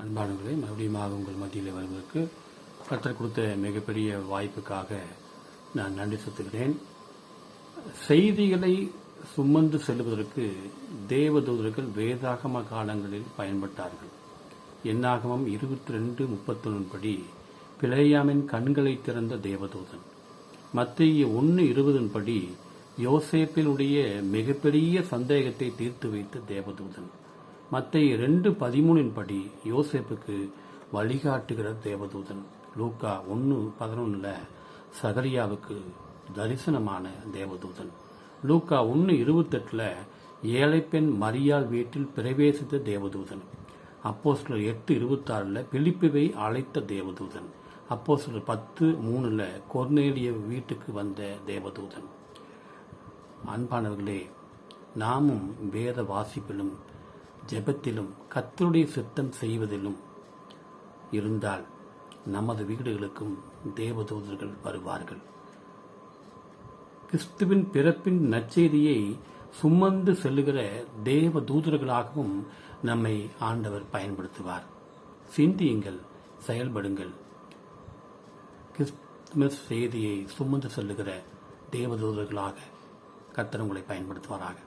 அன்பானவர்களே, மறுபடியும் உங்கள் மத்தியில் வருவதற்கு கர்த்தர் கொடுத்த மிகப்பெரிய வாய்ப்புக்காக நான் நன்றி செலுத்துகிறேன். செய்திகளை சுமந்து செல்வதற்கு தேவதூதர்கள் வேதாகம காலங்களில் பயன்பட்டார்கள். என்னாகமம் 22:31 படி பிலேயாமின் கண்களை திறந்த தேவதூதன். மத்தேயு 1:20 படி யோசேப்பினுடைய மிகப்பெரிய சந்தேகத்தை தீர்த்து வைத்த தேவதூதன். மத்தேயு 2:13 படி யோசேப்புக்கு வழிகாட்டுகிற தேவதூதன். லூக்கா 1:11 சகரியாவுக்கு தரிசனமான தேவதூதன். லூக்கா 1:28 ஏழை பெண் மரியாள் வீட்டில் பிரவேசித்த தேவதூதன். அப்போஸ்தலர் 8:26 பிலிப்புவை அழைத்த தேவதூதன். அப்போஸ்தலர் 10:3 கொர்நேலிய வீட்டுக்கு வந்த தேவதூதன். அன்பானவர்களே, நாமும் வேத வாசிப்பிலும் ஜெபத்திலும் கர்த்தருடைய சித்தம் செய்வதிலும் இருந்தால் நமது வீடுகளுக்கும் தேவதூதர்கள் வருவார்கள். கிறிஸ்துவின் பிறப்பின் நற்செய்தியை சுமந்து செல்லுகிற தேவ தூதர்களாகவும் நம்மை ஆண்டவர் பயன்படுத்துவார். சிந்தியுங்கள், செயல்படுங்கள். கிறிஸ்துமஸ் செய்தியை சுமந்து செல்லுகிற தேவதூதர்களாக கர்த்தர் உங்களை பயன்படுத்துவாராக.